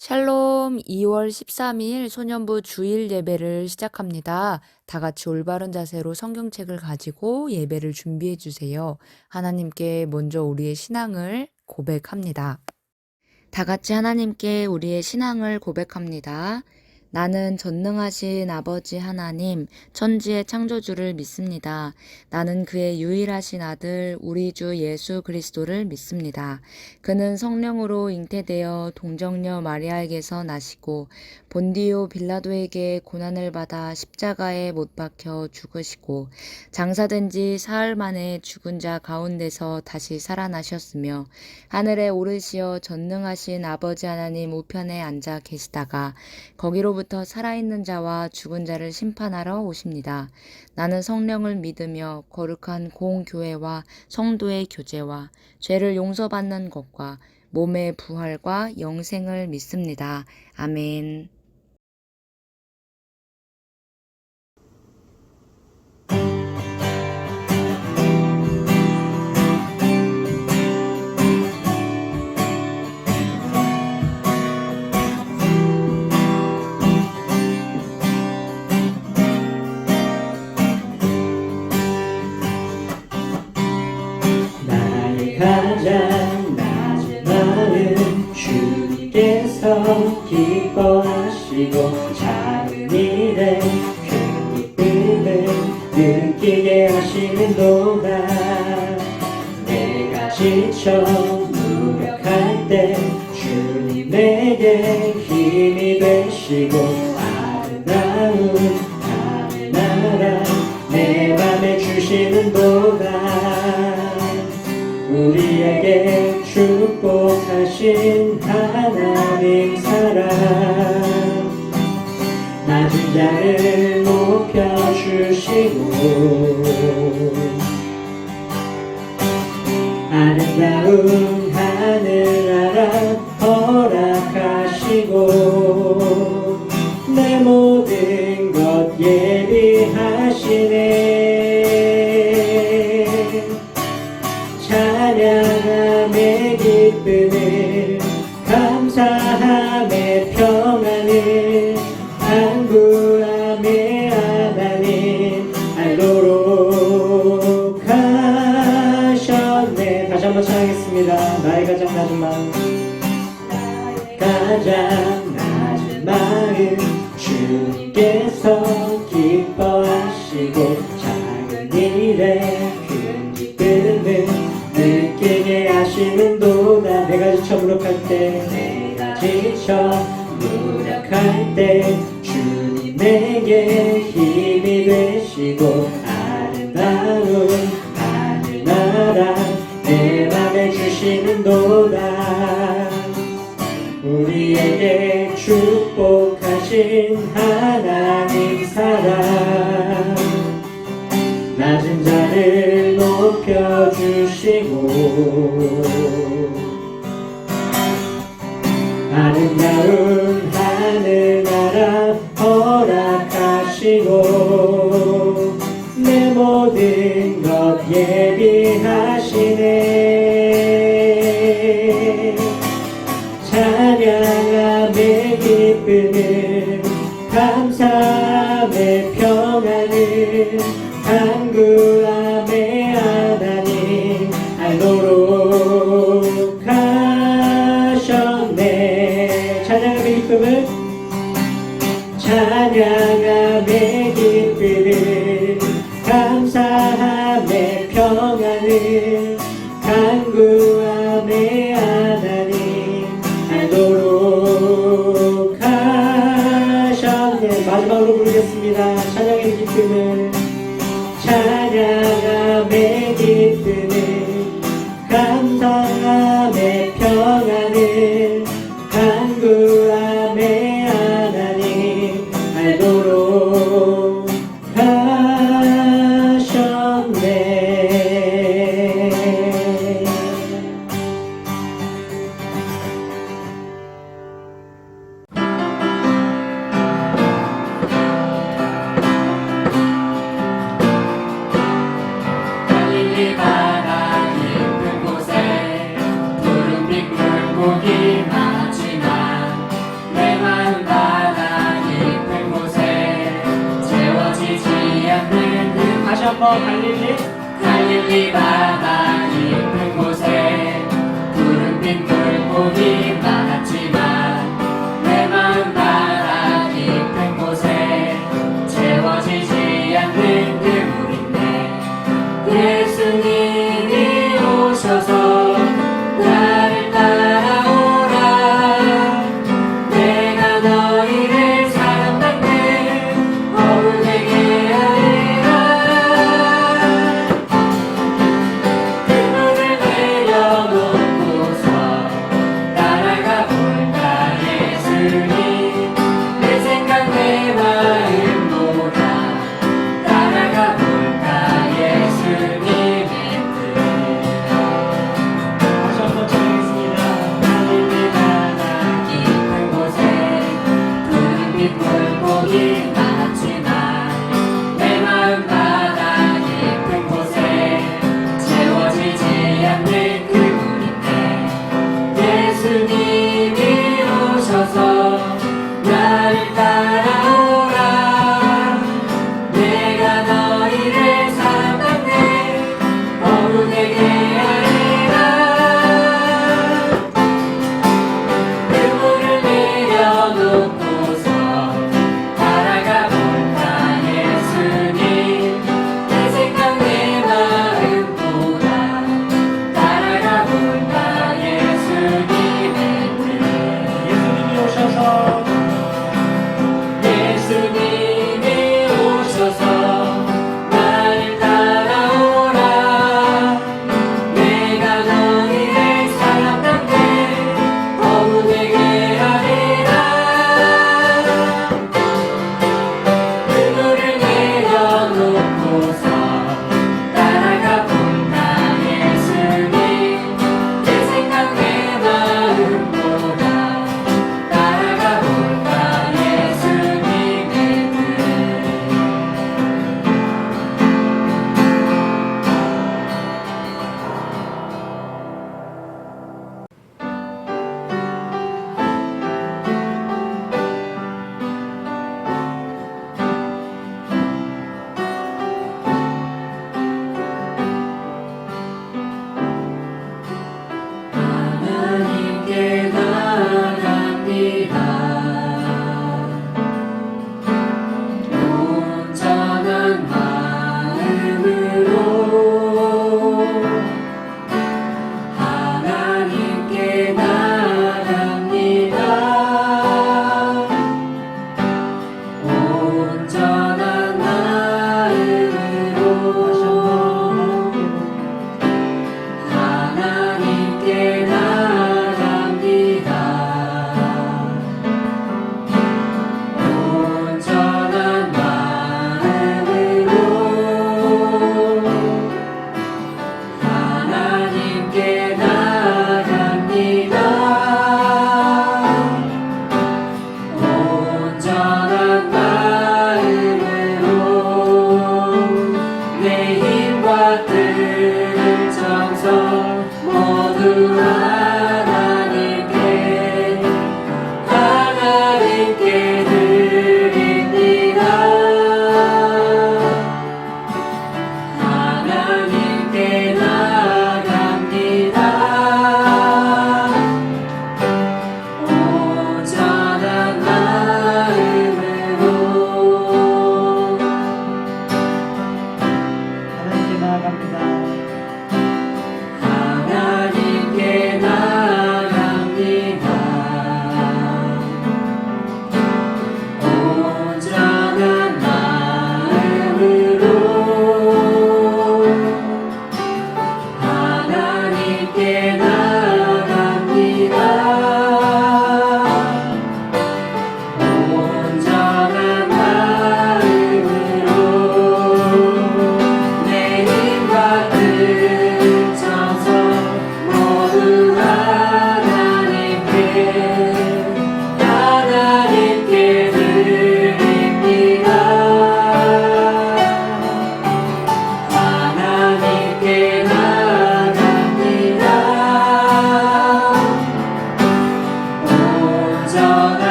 샬롬 2월 13일 소년부 주일 예배를 시작합니다. 다 같이 올바른 자세로 성경책을 가지고 예배를 준비해 주세요. 하나님께 먼저 우리의 신앙을 고백합니다. 다 같이 하나님께 우리의 신앙을 고백합니다. 나는 전능하신 아버지 하나님, 천지의 창조주를 믿습니다. 나는 그의 유일하신 아들, 우리 주 예수 그리스도를 믿습니다. 그는 성령으로 잉태되어 동정녀 마리아에게서 나시고 본디오 빌라도에게 고난을 받아 십자가에 못 박혀 죽으시고 장사된 지 사흘 만에 죽은 자 가운데서 다시 살아나셨으며 하늘에 오르시어 전능하신 아버지 하나님 우편에 앉아 계시다가 거기로부터 살아있는 자와 죽은 자를 심판하러 오십니다. 나는 성령을 믿으며 거룩한 공교회와 성도의 교제와 죄를 용서받는 것과 몸의 부활과 영생을 믿습니다. 아멘. 가장 낮은 마음 주님께서 기뻐하시고 작은 일에 큰 기쁨을 느끼게 하시는도다. 내가 지쳐 무력할 때 주님에게 힘이 되시고 아름다운 하늘나라 내 맘에 주시는도다. 우리에게 축복하신 하나님 사랑 낮은 자를 높여주시고 아름다운 하늘나라 허락하시고 내 모든 것 예비하시네. 찬양함의 기쁨을 감사함의 평안을 안구함의 하나님 알도록 하셨네. 다시 한번 찬양하겠습니다. 나의 가장 낮은 마음 가장 낮은 마음 주님께서 기뻐하시고 작은 일에 큰 기쁨을 느끼게 하시는도다. 내가 지쳐 무력할 때 주님에게 힘이 되시고 아름다운 하늘나라 내 맘에 주시는도다. 우리에게 축복하신 하나님 사랑 낮은 자를 높여주시고 아름다운 하늘나라 허락하시고 내 모든 것 예비하시네. 찬양함의 기쁨을 감사함의 평안을 간구함의 하나님 알도록 하셨네. 찬양함의 기쁨을 찬양함의 기쁨을 감사함의 평안을 간구함의 하나님 알도록 하셨네. 마지막으로 부르겠습니다. 찬양의 기쁨을 찬양함의 기쁨을 감사함의 평안을 간구함의 하나님 알도록 하셨네. 갈릴리 바다 깊은 곳에 푸른빛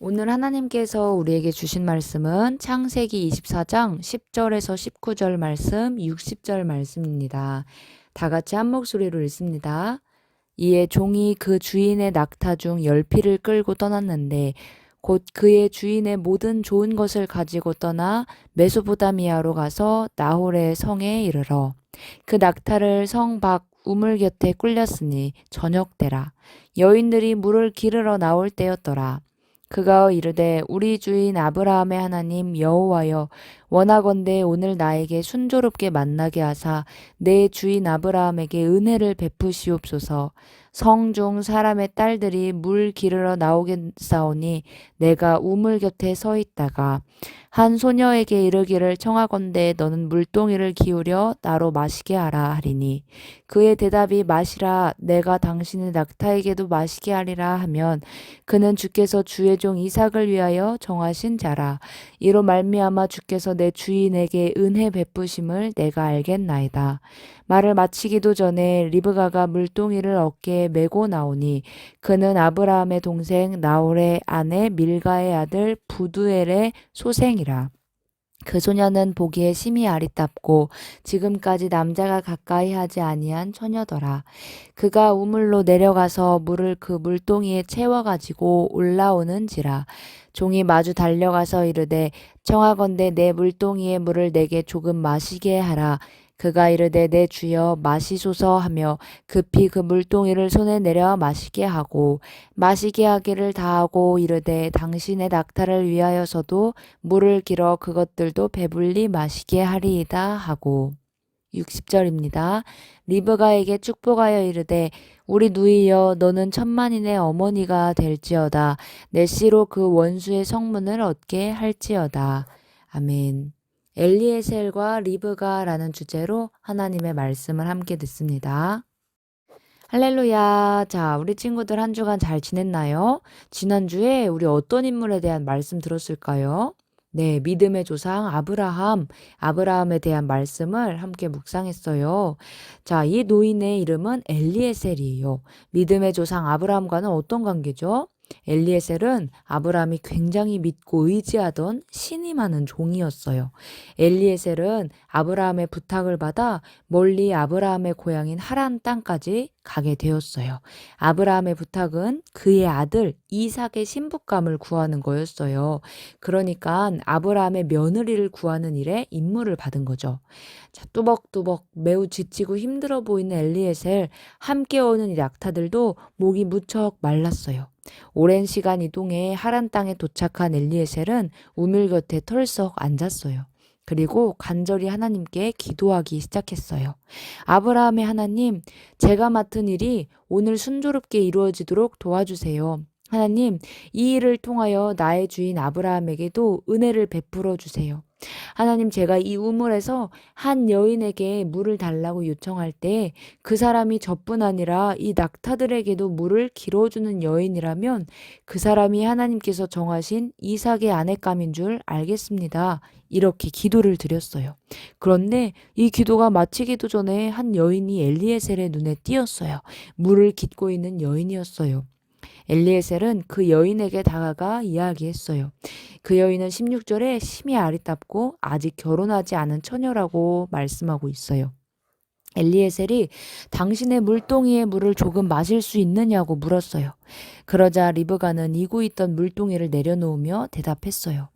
오늘 하나님께서 우리에게 주신 말씀은 창세기 24장 10절에서 19절 말씀, 60절 말씀입니다. 다 같이 한 목소리로 읽습니다. 이에 종이 그 주인의 낙타 중 10피를 끌고 떠났는데 곧 그의 주인의 모든 좋은 것을 가지고 떠나 메소포타미아로 가서 나홀의 성에 이르러 그 낙타를 성 밖 우물 곁에 꿀렸으니 저녁 때라. 여인들이 물을 기르러 나올 때였더라. 그가 이르되 우리 주인 아브라함의 하나님 여호와여 원하건대 오늘 나에게 순조롭게 만나게 하사 내 주인 아브라함에게 은혜를 베푸시옵소서. 성중 사람의 딸들이 물 기르러 나오겠사오니 내가 우물 곁에 서 있다가 한 소녀에게 이르기를 청하건대 너는 물동이를 기울여 나로 마시게 하라 하리니 그의 대답이 마시라 내가 당신의 낙타에게도 마시게 하리라 하면 그는 주께서 주의 종 이삭을 위하여 정하신 자라. 이로 말미암아 주께서 내 주인에게 은혜 베푸심을 내가 알겠나이다. 말을 마치기도 전에 리브가가 물동이를 어깨에 메고 나오니 그는 아브라함의 동생 나홀의 아내 밀가의 아들 부두엘의 소생이라. 그 소녀는 보기에 심히 아리답고 지금까지 남자가 가까이 하지 아니한 처녀더라. 그가 우물로 내려가서 물을 그 물동이에 채워가지고 올라오는지라. 종이 마주 달려가서 이르되 청하건대 내 물동이의 물을 내게 조금 마시게 하라. 그가 이르되 내 주여 마시소서 하며 급히 그 물동이를 손에 내려 마시게 하고 마시게 하기를 다하고 이르되 당신의 낙타를 위하여서도 물을 길어 그것들도 배불리 마시게 하리이다 하고 60절입니다. 리브가에게 축복하여 이르되 우리 누이여 너는 천만인의 어머니가 될지어다. 내 씨로 그 원수의 성문을 얻게 할지어다. 아멘. 엘리에셀과 리브가라는 주제로 하나님의 말씀을 함께 듣습니다. 할렐루야. 자, 우리 친구들 한 주간 잘 지냈나요? 지난주에 우리 어떤 인물에 대한 말씀 들었을까요? 네, 믿음의 조상 아브라함에 대한 말씀을 함께 묵상했어요. 자, 이 노인의 이름은 엘리에셀이에요. 믿음의 조상 아브라함과는 어떤 관계죠? 엘리에셀은 아브라함이 굉장히 믿고 의지하던 신임하는 종이었어요. 엘리에셀은 아브라함의 부탁을 받아 멀리 아브라함의 고향인 하란 땅까지 가게 되었어요. 아브라함의 부탁은 그의 아들 이삭의 신부감을 구하는 거였어요. 그러니까 아브라함의 며느리를 구하는 일에 임무를 받은 거죠. 자, 뚜벅뚜벅 매우 지치고 힘들어 보이는 엘리에셀, 함께 오는 이 낙타들도 목이 무척 말랐어요. 오랜 시간 이동해 하란 땅에 도착한 엘리에셀은 우물 곁에 털썩 앉았어요. 그리고 간절히 하나님께 기도하기 시작했어요. 아브라함의 하나님, 제가 맡은 일이 오늘 순조롭게 이루어지도록 도와주세요. 하나님, 이 일을 통하여 나의 주인 아브라함에게도 은혜를 베풀어 주세요. 하나님, 제가 이 우물에서 한 여인에게 물을 달라고 요청할 때 그 사람이 저뿐 아니라 이 낙타들에게도 물을 길어주는 여인이라면 그 사람이 하나님께서 정하신 이삭의 아내감인 줄 알겠습니다. 이렇게 기도를 드렸어요. 그런데 이 기도가 마치기도 전에 한 여인이 엘리에셀의 눈에 띄었어요. 물을 깃고 있는 여인이었어요. 엘리에셀은 그 여인에게 다가가 이야기했어요. 그 여인은 16절에 심히 아리답고 아직 결혼하지 않은 처녀라고 말씀하고 있어요. 엘리에셀이 당신의 물동이의 물을 조금 마실 수 있느냐고 물었어요. 그러자 리브가는 이고 있던 물동이를 내려놓으며 대답했어요.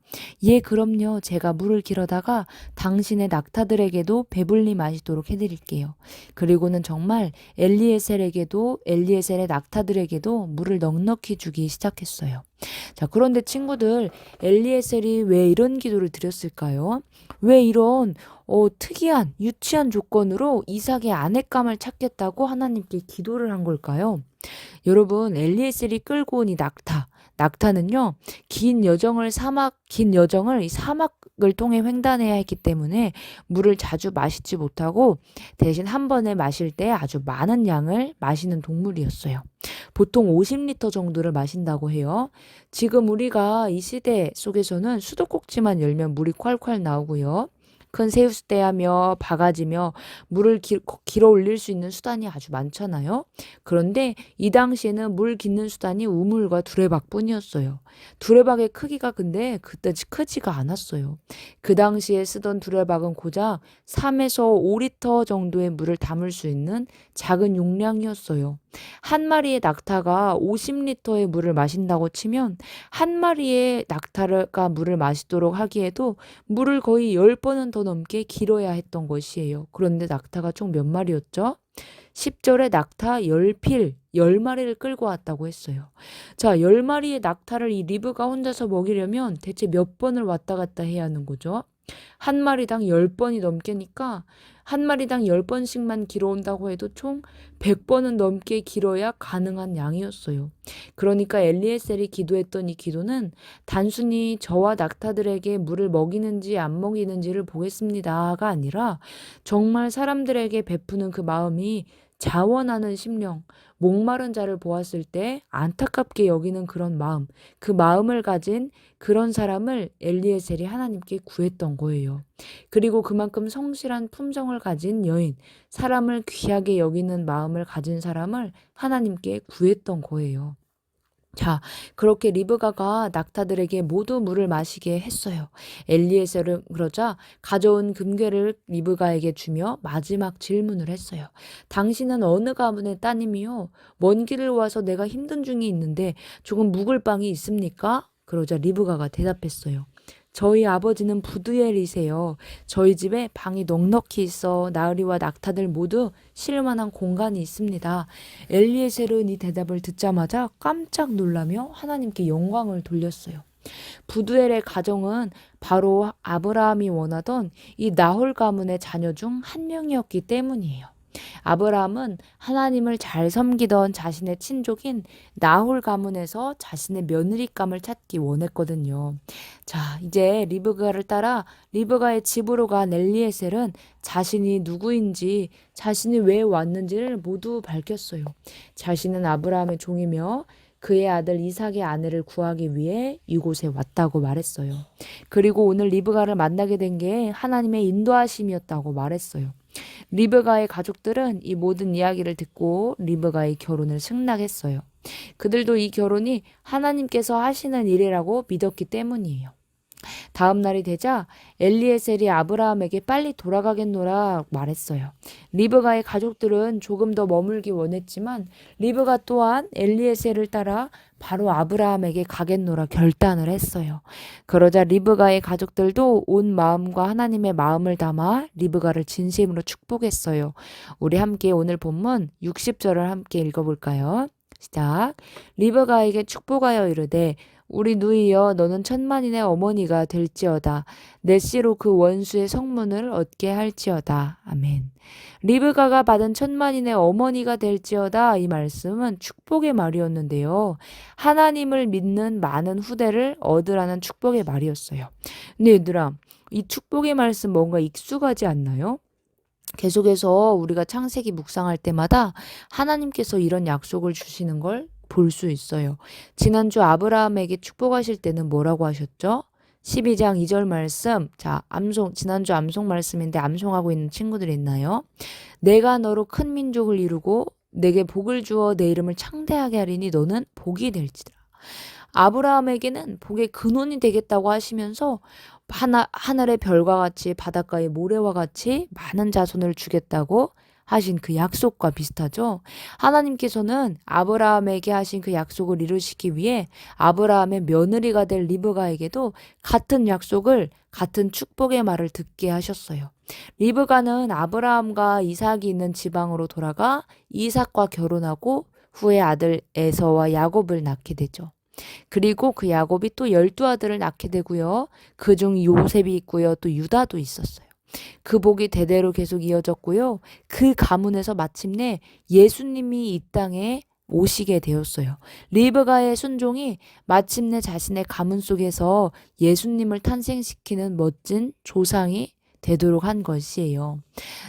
예, 그럼요. 제가 물을 길어다가 당신의 낙타들에게도 배불리 마시도록 해드릴게요. 그리고는 정말 엘리에셀의 낙타들에게도 물을 넉넉히 주기 시작했어요. 자, 그런데 친구들, 엘리에셀이 왜 이런 기도를 드렸을까요? 왜 이런 특이한 유치한 조건으로 이삭의 아내감을 찾겠다고 하나님께 기도를 한 걸까요? 여러분, 엘리에셀이 끌고 온 이 낙타는요, 긴 여정을 이 사막을 통해 횡단해야 했기 때문에 물을 자주 마시지 못하고 대신 한 번에 마실 때 아주 많은 양을 마시는 동물이었어요. 보통 50리터 정도를 마신다고 해요. 지금 우리가 이 시대 속에서는 수도꼭지만 열면 물이 콸콸 나오고요. 큰 새우스대하며 바가지며 물을 길어 올릴 수 있는 수단이 아주 많잖아요. 그런데 이 당시에는 물 깃는 수단이 우물과 두레박뿐이었어요. 두레박의 크기가 근데 그때 크지가 않았어요. 그 당시에 쓰던 두레박은 고작 3에서 5리터 정도의 물을 담을 수 있는 작은 용량이었어요. 한 마리의 낙타가 50리터의 물을 마신다고 치면 한 마리의 낙타가 물을 마시도록 하기에도 물을 거의 10번은 더 넘게 길어야 했던 것이에요. 그런데 낙타가 총 몇 마리였죠? 10절에 낙타 10필, 10마리를 끌고 왔다고 했어요. 자, 10마리의 낙타를 이 리브가 혼자서 먹이려면 대체 몇 번을 왔다 갔다 해야 하는 거죠? 한 마리당 10번이 넘게니까 한 마리당 10번씩만 길어온다고 해도 총 100번은 넘게 길어야 가능한 양이었어요. 그러니까 엘리에셀이 기도했던 이 기도는 단순히 저와 낙타들에게 물을 먹이는지 안 먹이는지를 보겠습니다가 아니라 정말 사람들에게 베푸는 그 마음이 자원하는 심령, 목마른 자를 보았을 때 안타깝게 여기는 그런 마음, 그 마음을 가진 그런 사람을 엘리에셀이 하나님께 구했던 거예요. 그리고 그만큼 성실한 품성을 가진 여인, 사람을 귀하게 여기는 마음을 가진 사람을 하나님께 구했던 거예요. 자, 그렇게 리브가가 낙타들에게 모두 물을 마시게 했어요. 엘리에셀은 그러자 가져온 금괴를 리브가에게 주며 마지막 질문을 했어요. 당신은 어느 가문의 따님이요? 먼 길을 와서 내가 힘든 중이 있는데 조금 묵을 빵이 있습니까? 그러자 리브가가 대답했어요. 저희 아버지는 부두엘이세요. 저희 집에 방이 넉넉히 있어 나으리와 낙타들 모두 쉴 만한 공간이 있습니다. 엘리에셀은 이 대답을 듣자마자 깜짝 놀라며 하나님께 영광을 돌렸어요. 부두엘의 가정은 바로 아브라함이 원하던 이 나홀 가문의 자녀 중 한 명이었기 때문이에요. 아브라함은 하나님을 잘 섬기던 자신의 친족인 나홀 가문에서 자신의 며느리감을 찾기 원했거든요. 자, 이제 리브가를 따라 리브가의 집으로 간 엘리에셀은 자신이 누구인지, 자신이 왜 왔는지를 모두 밝혔어요. 자신은 아브라함의 종이며 그의 아들 이삭의 아내를 구하기 위해 이곳에 왔다고 말했어요. 그리고 오늘 리브가를 만나게 된 게 하나님의 인도하심이었다고 말했어요. 리브가의 가족들은 이 모든 이야기를 듣고 리브가의 결혼을 승낙했어요. 그들도 이 결혼이 하나님께서 하시는 일이라고 믿었기 때문이에요. 다음 날이 되자 엘리에셀이 아브라함에게 빨리 돌아가겠노라 말했어요. 리브가의 가족들은 조금 더 머물기 원했지만 리브가 또한 엘리에셀을 따라 바로 아브라함에게 가겠노라 결단을 했어요. 그러자 리브가의 가족들도 온 마음과 하나님의 마음을 담아 리브가를 진심으로 축복했어요. 우리 함께 오늘 본문 60절을 함께 읽어볼까요? 시작. 리브가에게 축복하여 이르되 우리 누이여 너는 천만인의 어머니가 될지어다. 내 씨로 그 원수의 성문을 얻게 할지어다. 아멘. 리브가가 받은 천만인의 어머니가 될지어다. 이 말씀은 축복의 말이었는데요. 하나님을 믿는 많은 후대를 얻으라는 축복의 말이었어요. 근데 얘들아, 이 축복의 말씀 뭔가 익숙하지 않나요? 계속해서 우리가 창세기 묵상할 때마다 하나님께서 이런 약속을 주시는 걸 볼 수 있어요. 지난주 아브라함에게 축복하실 때는 뭐라고 하셨죠? 12장 2절 말씀. 자, 지난주 암송 말씀인데 암송하고 있는 친구들이 있나요? 내가 너로 큰 민족을 이루고 내게 복을 주어 내 이름을 창대하게 하리니 너는 복이 될지라. 아브라함에게는 복의 근원이 되겠다고 하시면서 하늘의 별과 같이 바닷가의 모래와 같이 많은 자손을 주겠다고 하신 그 약속과 비슷하죠. 하나님께서는 아브라함에게 하신 그 약속을 이루시기 위해 아브라함의 며느리가 될 리브가에게도 같은 약속을, 같은 축복의 말을 듣게 하셨어요. 리브가는 아브라함과 이삭이 있는 지방으로 돌아가 이삭과 결혼하고 후에 아들 에서와 야곱을 낳게 되죠. 그리고 그 야곱이 또 12아들을 낳게 되고요. 그중 요셉이 있고요. 또 유다도 있었어요. 그 복이 대대로 계속 이어졌고요. 그 가문에서 마침내 예수님이 이 땅에 오시게 되었어요. 리브가의 순종이 마침내 자신의 가문 속에서 예수님을 탄생시키는 멋진 조상이 되도록 한 것이에요.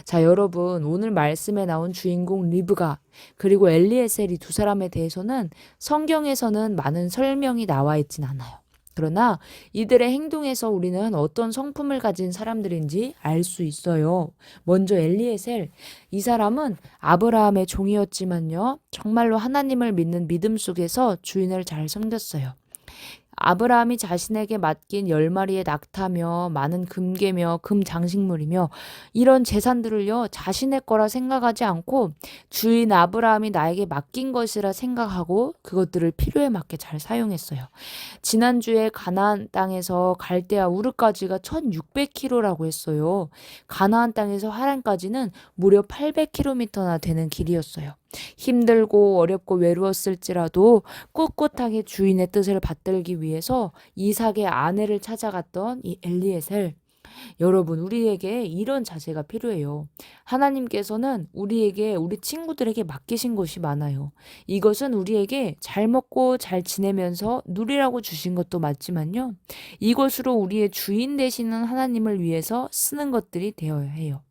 자, 여러분, 오늘 말씀에 나온 주인공 리브가 그리고 엘리에셀 이 두 사람에 대해서는 성경에서는 많은 설명이 나와 있진 않아요. 그러나 이들의 행동에서 우리는 어떤 성품을 가진 사람들인지 알 수 있어요. 먼저 엘리에셀, 이 사람은 아브라함의 종이었지만요. 정말로 하나님을 믿는 믿음 속에서 주인을 잘 섬겼어요. 아브라함이 자신에게 맡긴 10마리의 낙타며 많은 금괴며 금장식물이며 이런 재산들을요, 자신의 거라 생각하지 않고 주인 아브라함이 나에게 맡긴 것이라 생각하고 그것들을 필요에 맞게 잘 사용했어요. 지난주에 가나안 땅에서 갈대아 우르까지가 1600km라고 했어요. 가나안 땅에서 하란까지는 무려 800km나 되는 길이었어요. 힘들고 어렵고 외로웠을지라도 꿋꿋하게 주인의 뜻을 받들기 위해서 이삭의 아내를 찾아갔던 이 엘리에셀. 여러분, 우리에게 이런 자세가 필요해요. 하나님께서는 우리 친구들에게 맡기신 것이 많아요. 이것은 우리에게 잘 먹고 잘 지내면서 누리라고 주신 것도 맞지만요. 이것으로 우리의 주인 되시는 하나님을 위해서 쓰는 것들이 되어야 해요.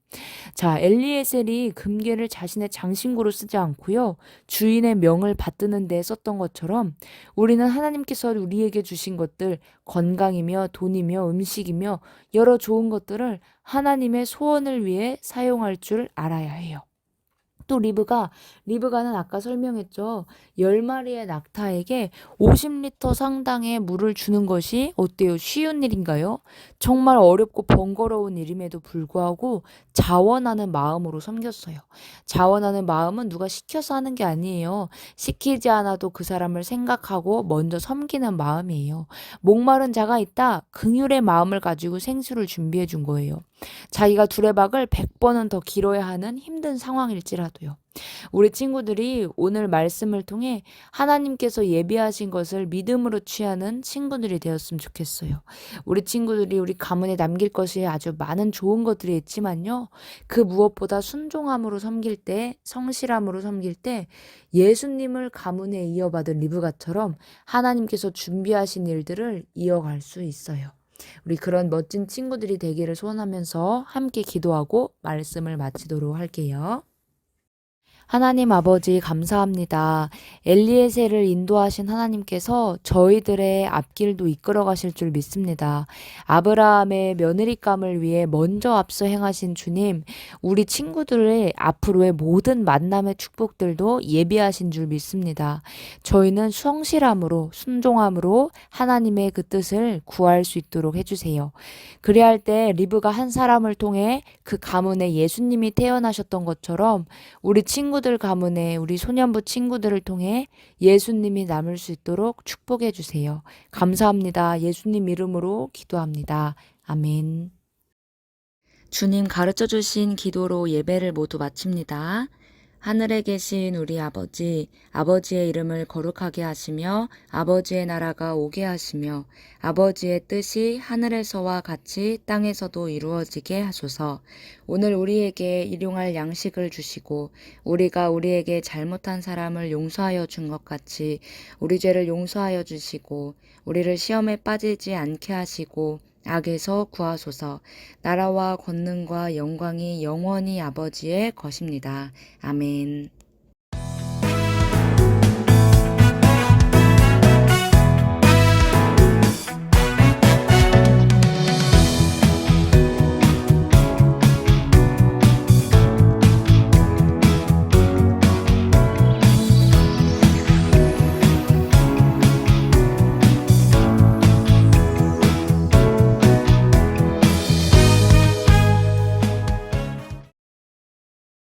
자, 엘리에셀이 금괴를 자신의 장신구로 쓰지 않고요. 주인의 명을 받드는 데 썼던 것처럼 우리는 하나님께서 우리에게 주신 것들, 건강이며 돈이며 음식이며 여러 좋은 것들을 하나님의 소원을 위해 사용할 줄 알아야 해요. 또 리브가는 아까 설명했죠. 10마리의 낙타에게 50리터 상당의 물을 주는 것이 어때요? 쉬운 일인가요? 정말 어렵고 번거로운 일임에도 불구하고 자원하는 마음으로 섬겼어요. 자원하는 마음은 누가 시켜서 하는 게 아니에요. 시키지 않아도 그 사람을 생각하고 먼저 섬기는 마음이에요. 목마른 자가 있다. 긍휼의 마음을 가지고 생수를 준비해 준 거예요. 자기가 두레박을 100번은 더 길어야 하는 힘든 상황일지라도요. 우리 친구들이 오늘 말씀을 통해 하나님께서 예비하신 것을 믿음으로 취하는 친구들이 되었으면 좋겠어요. 우리 친구들이 우리 가문에 남길 것이 아주 많은 좋은 것들이 있지만요. 그 무엇보다 순종함으로 섬길 때, 성실함으로 섬길 때 예수님을 가문에 이어받은 리브가처럼 하나님께서 준비하신 일들을 이어갈 수 있어요. 우리 그런 멋진 친구들이 되기를 소원하면서 함께 기도하고 말씀을 마치도록 할게요. 하나님 아버지 감사합니다. 엘리에셀을 인도하신 하나님께서 저희들의 앞길도 이끌어 가실 줄 믿습니다. 아브라함의 며느리감을 위해 먼저 앞서 행하신 주님, 우리 친구들의 앞으로의 모든 만남의 축복들도 예비하신 줄 믿습니다. 저희는 성실함으로 순종함으로 하나님의 그 뜻을 구할 수 있도록 해주세요. 그래야 할 때 리브가 한 사람을 통해 그 가문에 예수님이 태어나셨던 것처럼 우리 친구들 가문에 우리 소년부 친구들을 통해 예수님이 남을 수 있도록 축복해 주세요. 감사합니다. 예수님 이름으로 기도합니다. 아멘. 주님 가르쳐 주신 기도로 예배를 모두 마칩니다. 하늘에 계신 우리 아버지, 아버지의 이름을 거룩하게 하시며 아버지의 나라가 오게 하시며 아버지의 뜻이 하늘에서와 같이 땅에서도 이루어지게 하소서. 오늘 우리에게 일용할 양식을 주시고 우리가 우리에게 잘못한 사람을 용서하여 준 것 같이 우리 죄를 용서하여 주시고 우리를 시험에 빠지지 않게 하시고 악에서 구하소서. 나라와 권능과 영광이 영원히 아버지의 것입니다. 아멘.